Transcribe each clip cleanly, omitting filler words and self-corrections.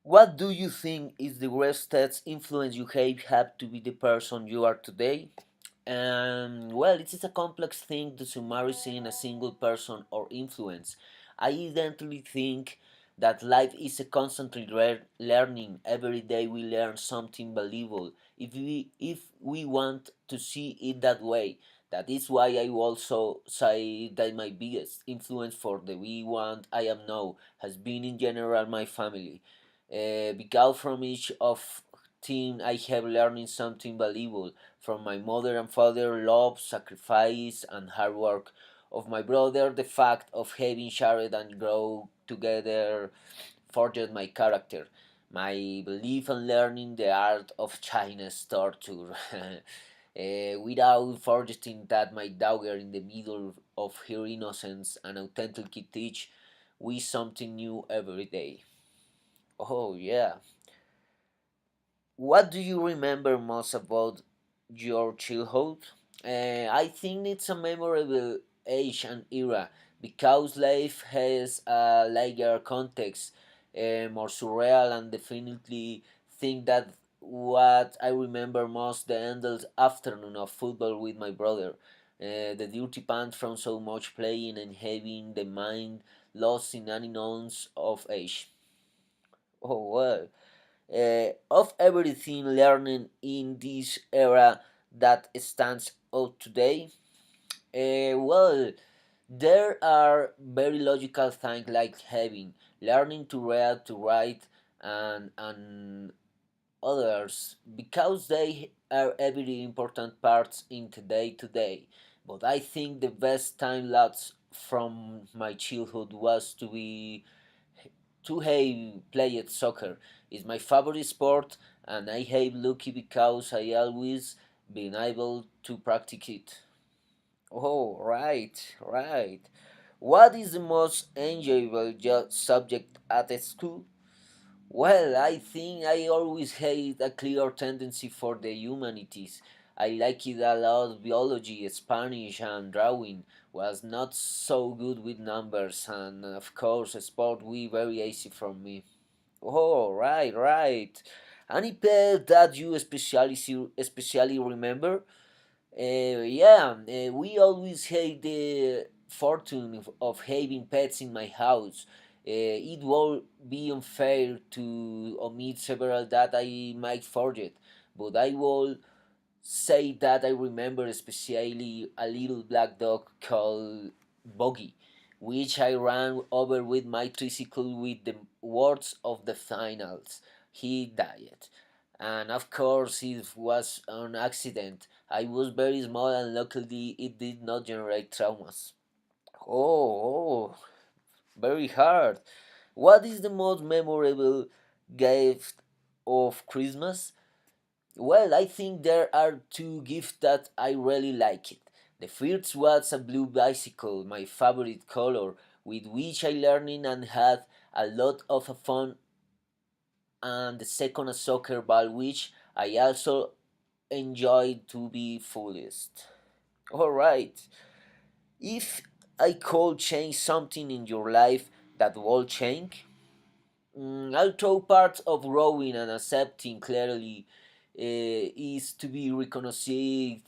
What do you think is the greatest influence you have had to be the person you are today? Well, it is a complex thing to summarize in a single person or influence. I evidently think that life is a constantly learning. Every day we learn something valuable. If we want to see it that way, that is why I also say that my biggest influence for the we want I am now has been in general my family. Because from each of team I have learned something valuable from my mother and father, love, sacrifice, and hard work. Of my brother, the fact of having shared and grow together forged my character. My belief and learning the art of China's torture. Without forgetting that my daughter, in the middle of her innocence and authenticity, teach we something new every day. Oh, yeah. What do you remember most about your childhood? I think it's a memorable age and era because life has a lighter context, more surreal, and definitely think that what I remember most the endless afternoon of football with my brother, the dirty pants from so much playing and having the mind lost in unknowns of age. Oh well, of everything learning in this era that stands out today? Well, there are very logical things like having learning to read, to write, and others because they are very important parts in today today. But I think the best time lapse from my childhood was to have played soccer. It's my favorite sport, and I have lucky because I always been able to practice it. Oh, right, right. What is the most enjoyable subject at school? Well, I think I always had a clear tendency for the humanities. I liked it a lot. Biology, Spanish, and drawing was not so good with numbers, and of course, sport was very easy for me. Oh, right, right. Any pet that you especially remember? Yeah, we always had the fortune of having pets in my house. It will be unfair to omit several that I might forget, but I will say that I remember especially a little black dog called Boggy, which I ran over with my tricycle with the words of the finals. He died. And of course, it was an accident. I was very small and luckily it did not generate traumas. Oh, very hard. What is the most memorable gift of Christmas? Well, I think there are two gifts that I really like it. The first was a blue bicycle, my favorite color, with which I learned and had a lot of fun, and the second a soccer ball, which I also enjoyed to be fullest. Alright, if I could change something in your life that will change, although part of growing and accepting clearly is to be reconciled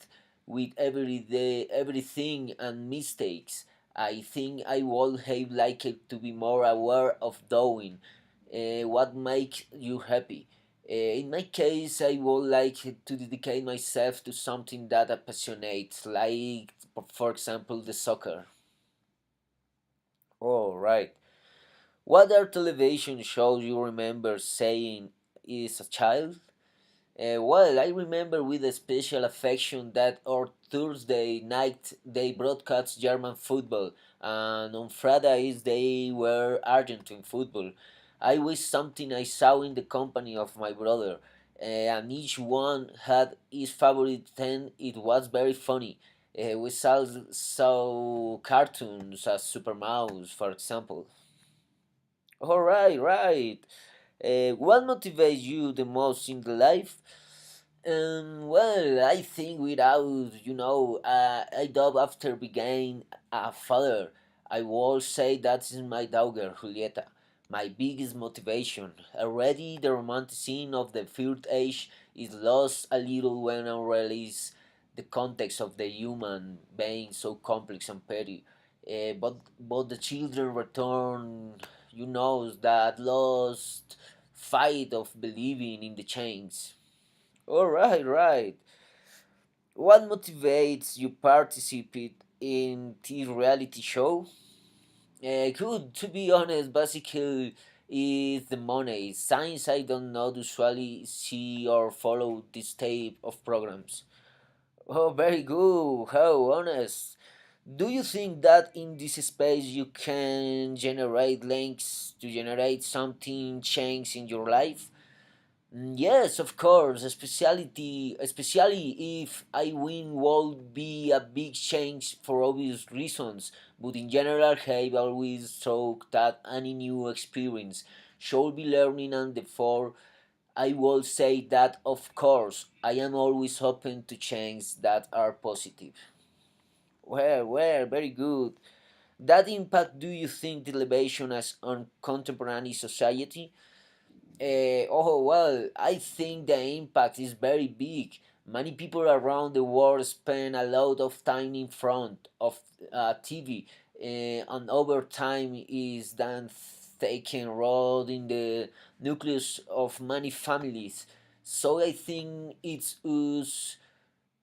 with everything and mistakes. I think I would have liked to be more aware of doing what makes you happy. In my case, I would like to dedicate myself to something that appreciates, like, for example, the soccer. Oh, right. What are television shows you remember saying is a child? Well, I remember with a special affection that on Thursday night they broadcast German football, and on Fridays they were Argentine football. I was something I saw in the company of my brother, and each one had his favorite thing. It was very funny. We saw cartoons as Super Mouse, for example. All right, right. What motivates you the most in the life? Well, I think without, I dove after being a father, I will say that is my daughter, Julieta. my biggest motivation. Already, the romanticism of the third age is lost a little when I realize the context of the human being so complex and petty. But the children return, that lost fight of believing in the change. All right, right. What motivates you participate in this reality show? Good. To be honest, basically is the money. Since I don't know usually see or follow this type of programs. Oh, very good. How honest. Do you think that in this space you can generate links to generate something change in your life? Yes, of course. Especially if I win, would be a big change for obvious reasons. But in general, I've always thought that any new experience should be learning, and therefore, I will say that of course I am always open to change that are positive. Well, very good. That impact do you think the elevation has on contemporary society? Oh well, I think the impact is very big. Many people around the world spend a lot of time in front of TV, and over time is then taken root in the nucleus of many families. So I think it's us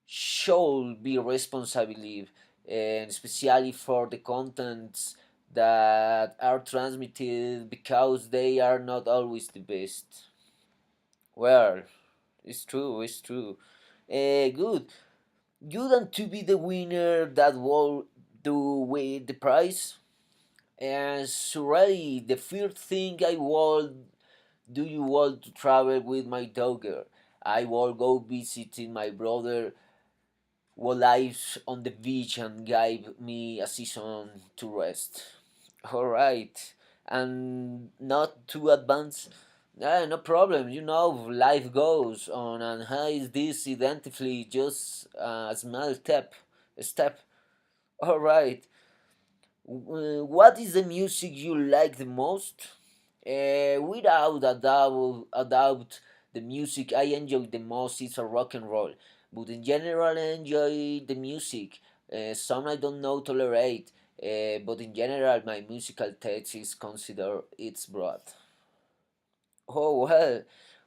should be responsible, and especially for the contents that are transmitted because they are not always the best. Well, it's true, it's true. Good. Good, and to be the winner that will do with the prize. And so really, the first thing I will do you want to travel with my daughter. I will go visiting my brother who lives on the beach and gave me a season to rest. All right, and not too advanced. No problem. Life goes on, and how is this identically just a small step? All right. What is the music you like the most? Without a doubt, the music I enjoy the most is a rock and roll. But in general, I enjoy the music. Some I don't know tolerate, but in general, my musical taste is considered its broad. Oh well,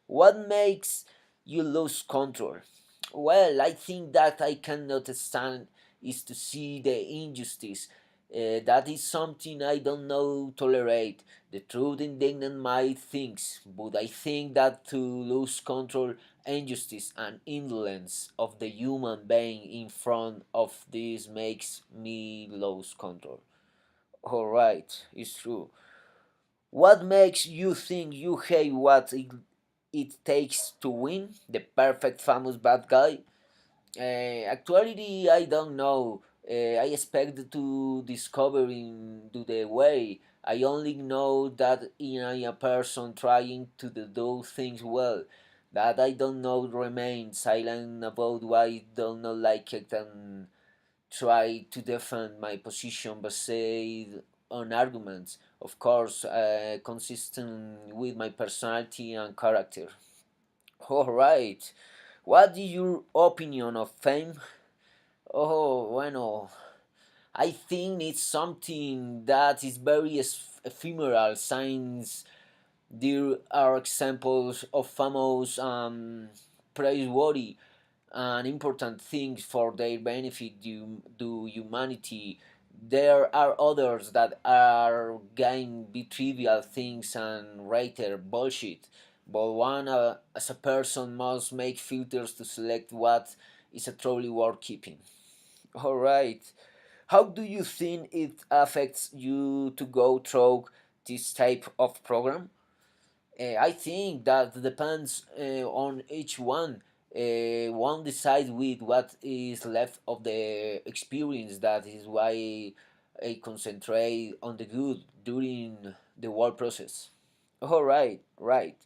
what makes you lose control? Well, I think that I cannot stand is to see the injustice. That is something I don't know tolerate. The truth indignant my things, but I think that to lose control, injustice and indolence of the human being in front of this makes me lose control. Alright, it's true. What makes you think you hate it takes to win? The perfect famous bad guy? Actually, I don't know. I expect to discover into the way. I only know that in a person trying to do things well. That I don't know remain silent about why I don't know like it and try to defend my position based on arguments. Of course, consistent with my personality and character. All right. What is your opinion of fame? Oh, bueno, I think it's something that is very ephemeral since there are examples of famous praiseworthy and important things for their benefit do humanity. There are others that are gain be trivial things and writer bullshit. But one as a person must make filters to select what is a truly worth keeping. All right. How do you think it affects you to go through this type of program? I think that depends on each one. One decides with what is left of the experience. That is why I concentrate on the good during the whole process. All right, right.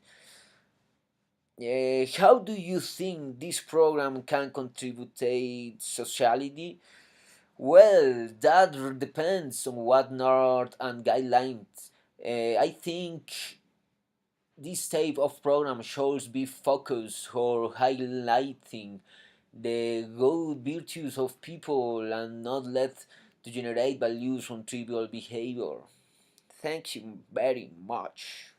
How do you think this program can contribute to sociality? Well, that depends on what north and guidelines. I think this type of program should be focused or highlighting the good virtues of people and not let to generate values from trivial behavior. Thank you very much.